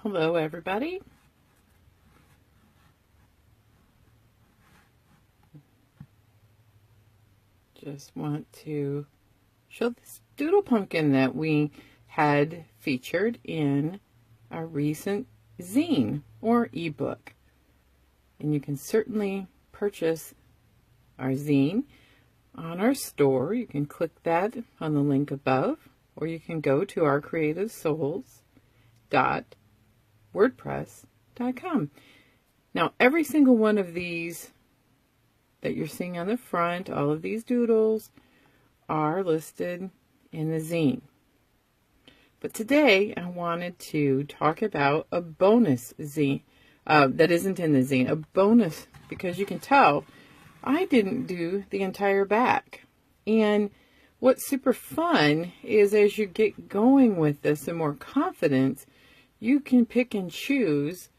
Hello everybody. Just want to show this doodle pumpkin that we had featured in our recent zine or ebook. And you can certainly purchase our zine on our store. You can click that on the link above, or you can go to ourcreativesouls.wordpress.com. Now, every single one of these that you're seeing on the front, all of these doodles, are listed in the zine. But today, I wanted to talk about a bonus zine that isn't in the zine. A bonus, because you can tell I didn't do the entire back. And what's super fun is as you get going with this and more confidence, you can pick and choose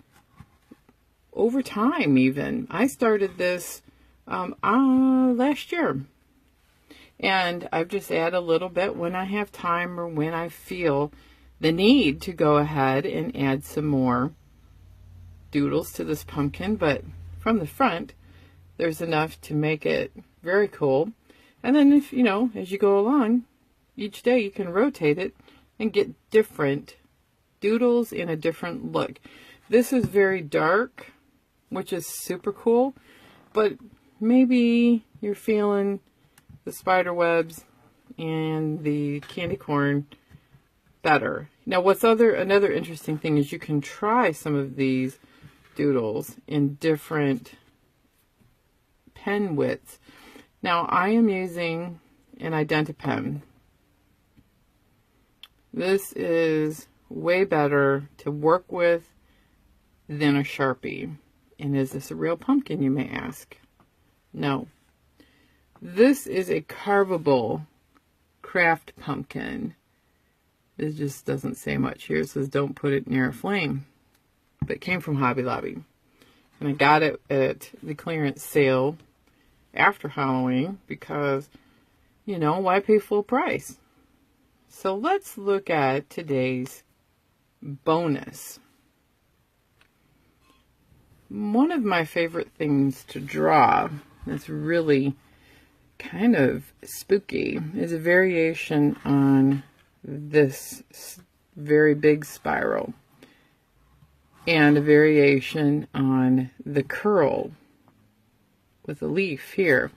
over time even. I started this last year. And I've just added a little bit when I have time or when I feel the need to go ahead and add some more doodles to this pumpkin. But from the front, there's enough to make it very cool. And then if, as you go along, each day you can rotate it and get different doodles in a different look. This is very dark, which is super cool, but maybe you're feeling the spider webs and the candy corn better. Now, another interesting thing is you can try some of these doodles in different pen widths. Now, I am using an IdentiPen. This is way better to work with than a Sharpie. And is this a real pumpkin, you may ask? No. This is a carvable craft pumpkin. It just doesn't say much here. It says don't put it near a flame. But it came from Hobby Lobby. And I got it at the clearance sale after Halloween because, why pay full price? So let's look at today's bonus. One of my favorite things to draw that's really kind of spooky is a variation on this very big spiral and a variation on the curl with a leaf here,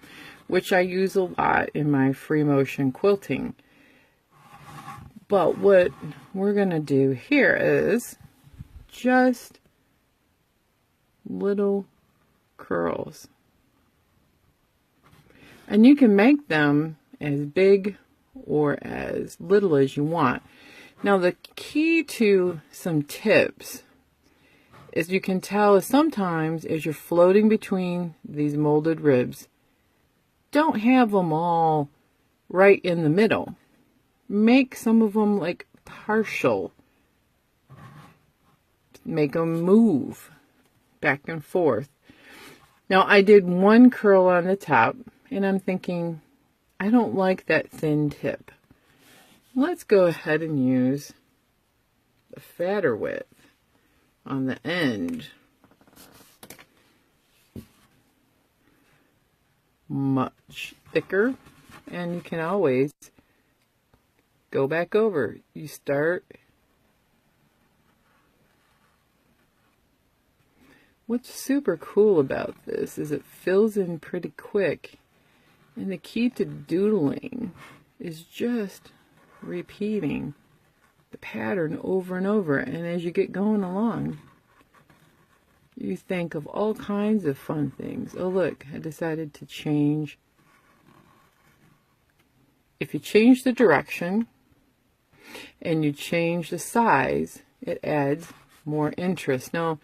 which I use a lot in my free motion quilting. But what we're going to do here is just little curls. And you can make them as big or as little as you want. Now, the key to some tips is you can tell sometimes as you're floating between these molded ribs, don't have them all right in the middle. Make some of them like partial. Make them move back and forth. Now, I did one curl on the top, and I'm thinking, I don't like that thin tip. Let's go ahead and use the fatter width on the end. Much thicker, and you can always go back over. You start. What's super cool about this is it fills in pretty quick. And the key to doodling is just repeating the pattern over and over. And as you get going along, you think of all kinds of fun things. Oh, look, I decided to change. If you change the direction and you change the size, it adds more interest. Now,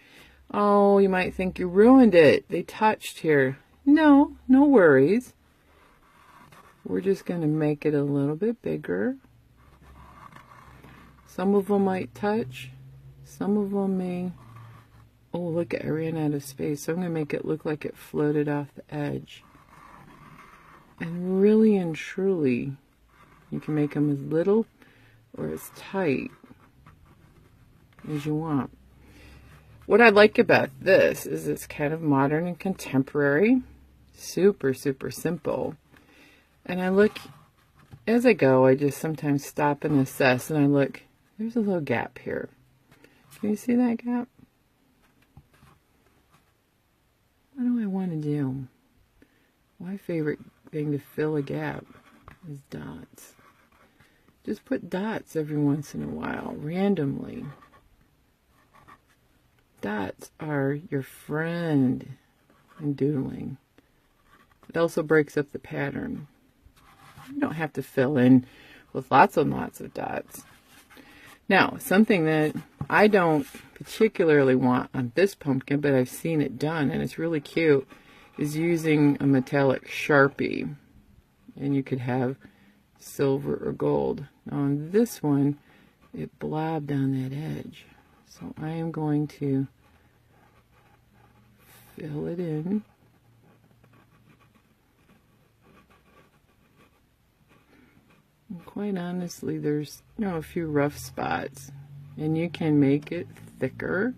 oh, you might think you ruined it. They touched here. No, no worries. We're just going to make it a little bit bigger. Some of them might touch. Some of them may. Oh, look, I ran out of space. So I'm going to make it look like it floated off the edge. And really and truly, you can make them as little or as tight as you want. What I like about this is it's kind of modern and contemporary. Super, super simple. And I look, as I go, I just sometimes stop and assess, and I look, there's a little gap here. Can you see that gap? What do I want to do? My favorite thing to fill a gap is dots. Just put dots every once in a while, randomly. Dots are your friend in doodling. It also breaks up the pattern. You don't have to fill in with lots and lots of dots. Now, something that I don't particularly want on this pumpkin, but I've seen it done and it's really cute, is using a metallic Sharpie. And you could have silver or gold. Now on this one, it blobbed on that edge. So I am going to fill it in. And quite honestly, there's a few rough spots, and you can make it thicker.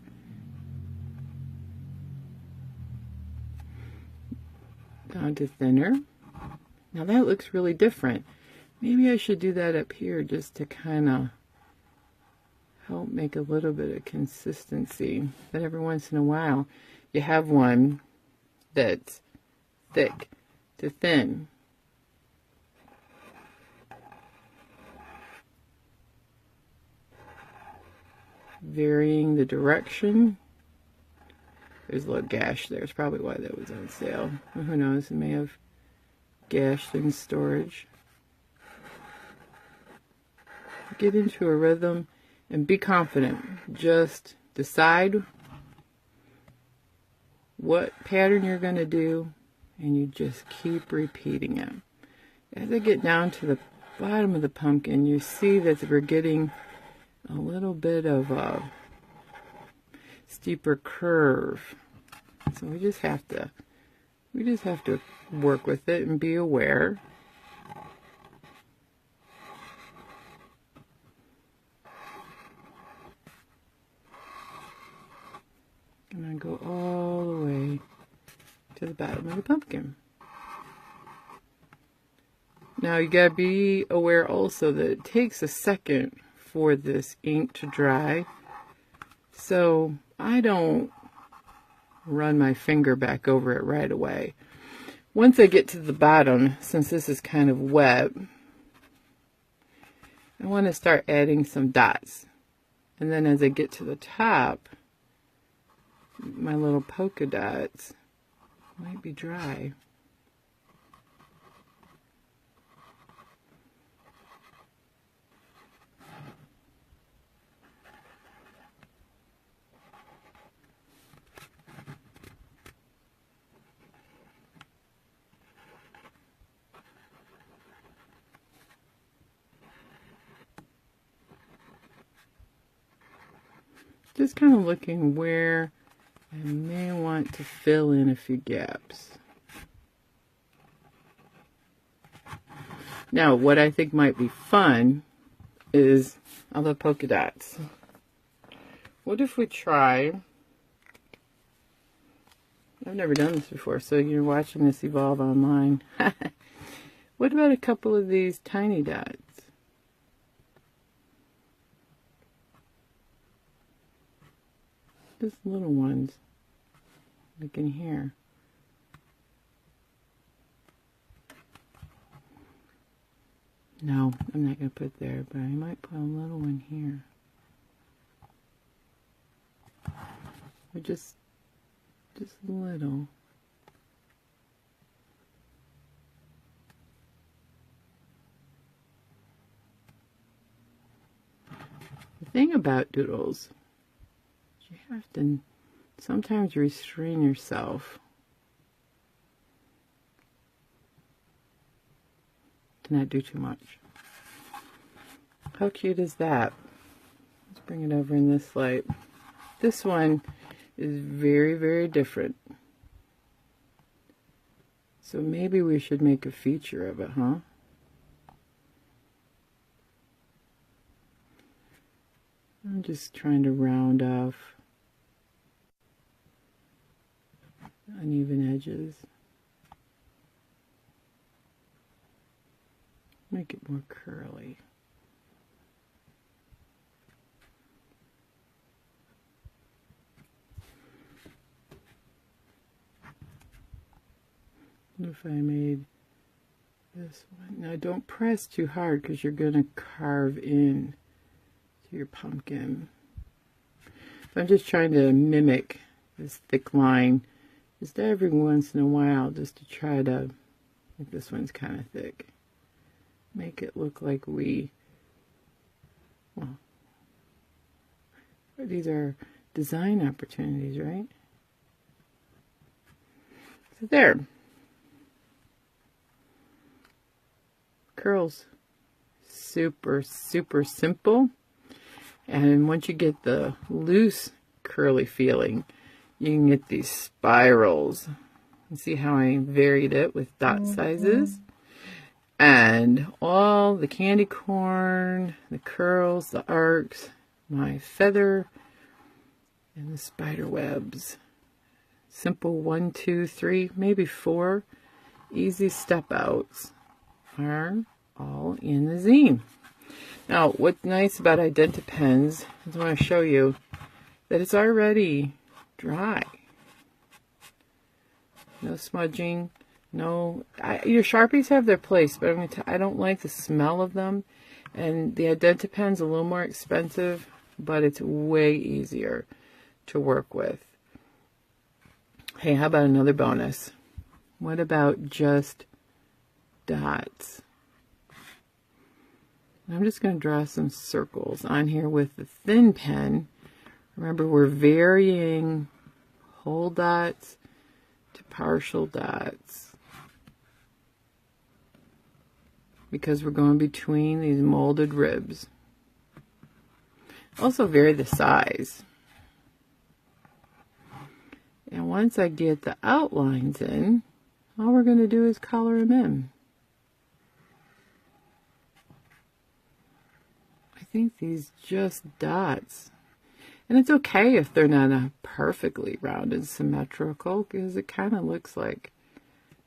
Down to thinner. Now that looks really different. Maybe I should do that up here just to kind of help make a little bit of consistency. But every once in a while, you have one that's thick to thin. Varying the direction. There's a little gash there. It's probably why that was on sale. Or who knows, it may have gashed in storage. Get into a rhythm and be confident. Just decide what pattern you're going to do, and you just keep repeating it. As I get down to the bottom of the pumpkin, you see that we're getting a little bit of a steeper curve. So we just have to work with it and be aware. And I go all the way to the bottom of the pumpkin. Now you gotta be aware also that it takes a second for this ink to dry. So I don't run my finger back over it right away. Once I get to the bottom, since this is kind of wet, I want to start adding some dots. And then as I get to the top, my little polka dots might be dry. Just kind of looking where I may want to fill in a few gaps. Now, what I think might be fun is all the polka dots. What if we try, I've never done this before, so you're watching this evolve online. What about a couple of these tiny dots? Just little ones, like in here. No, I'm not going to put there, but I might put a little one here. Or just little. The thing about doodles, you have to sometimes restrain yourself to not do too much. How cute is that? Let's bring it over in this light. This one is very, very different. So maybe we should make a feature of it, huh? I'm just trying to round off uneven edges. Make it more curly. What if I made this one? Now don't press too hard because you're going to carve in to your pumpkin. So I'm just trying to mimic this thick line just every once in a while, just to try to, like this one's kind of thick, make it look like well, these are design opportunities, right? So there. Curls. Super, super simple. And once you get the loose curly feeling, you can get these spirals. You see how I varied it with dot sizes? And all the candy corn, the curls, the arcs, my feather, and the spider webs. Simple 1, 2, 3, maybe 4 easy step outs are all in the zine. Now, what's nice about IdentiPens is I want to show you that it's already dry. No smudging, no. Your Sharpies have their place, but I don't like the smell of them. And the IdentiPen's a little more expensive, but it's way easier to work with. Hey, how about another bonus? What about just dots? I'm just going to draw some circles on here with the thin pen. Remember, we're varying whole dots to partial dots because we're going between these molded ribs. Also vary the size. And once I get the outlines in, all we're going to do is color them in. I think these just dots. And it's okay if they're not a perfectly rounded symmetrical, because it kind of looks like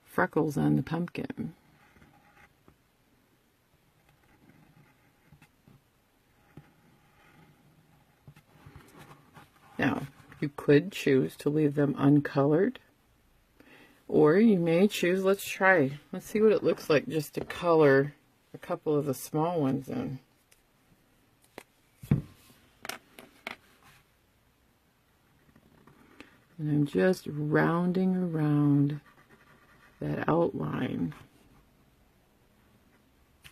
freckles on the pumpkin. Now, you could choose to leave them uncolored, or you may choose, let's see what it looks like just to color a couple of the small ones in. And I'm just rounding around that outline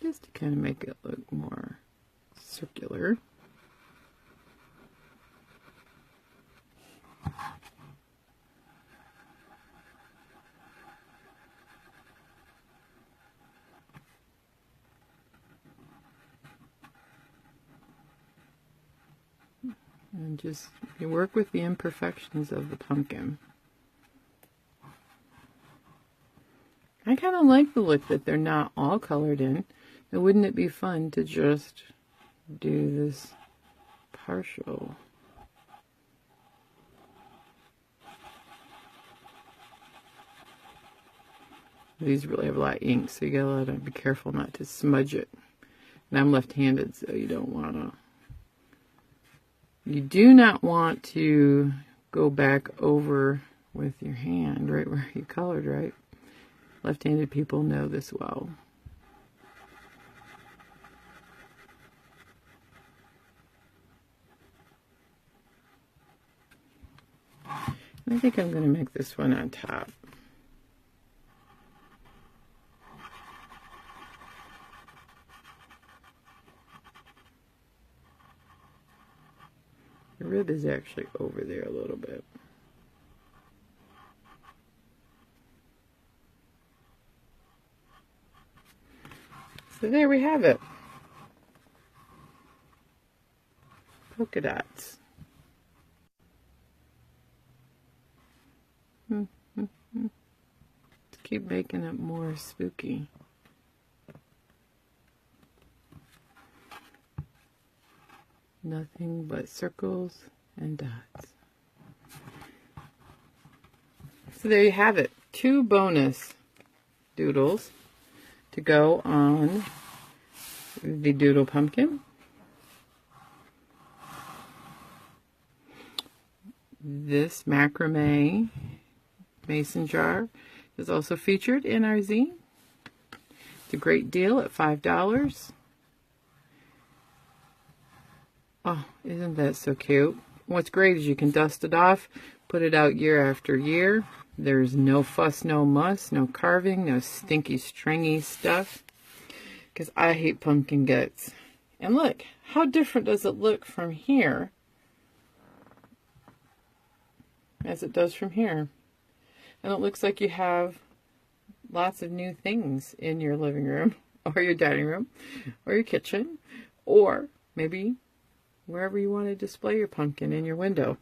just to kind of make it look more circular. And just you work with the imperfections of the pumpkin. I kind of like the look that they're not all colored in. Now, wouldn't it be fun to just do this partial? These really have a lot of ink, so you gotta be careful not to smudge it. And I'm left-handed, so you don't want to. You do not want to go back over with your hand right where you colored, right? Left-handed people know this well. I think I'm going to make this one on top. The rib is actually over there a little bit. So there we have it. Polka dots. Let's keep making it more spooky. Nothing but circles and dots. So there you have it. 2 bonus doodles to go on the doodle pumpkin. This macrame mason jar is also featured in our zine. It's a great deal at $5. Oh, isn't that so cute? What's great is you can dust it off, put it out year after year. There's no fuss, no muss, no carving, no stinky, stringy stuff. Because I hate pumpkin guts. And look, how different does it look from here as it does from here? And it looks like you have lots of new things in your living room, or your dining room, or your kitchen, or maybe wherever you want to display your pumpkin in your window.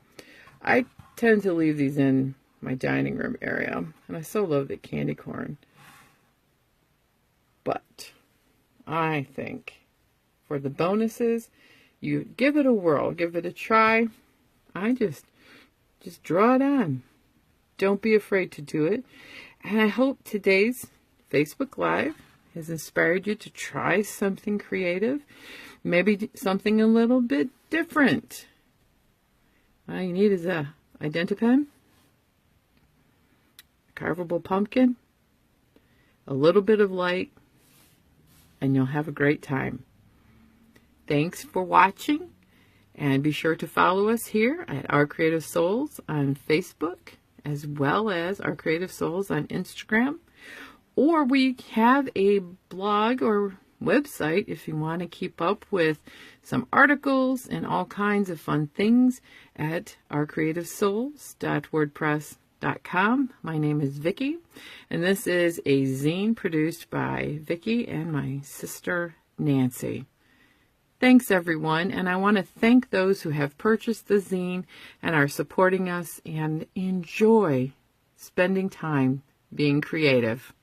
I tend to leave these in my dining room area, and I so love the candy corn. But I think for the bonuses, you give it a whirl, give it a try. I just draw it on. Don't be afraid to do it. And I hope today's Facebook Live has inspired you to try something creative, maybe something a little bit different. All you need is a Identipen, a carvable pumpkin, a little bit of light, and you'll have a great time. Thanks for watching, and be sure to follow us here at Our Creative Souls on Facebook, as well as Our Creative Souls on Instagram. Or we have a blog or website if you want to keep up with some articles and all kinds of fun things at ourcreativesouls.wordpress.com. My name is Vicki, and this is a zine produced by Vicki and my sister Nancy. Thanks everyone, and I want to thank those who have purchased the zine and are supporting us, and enjoy spending time being creative.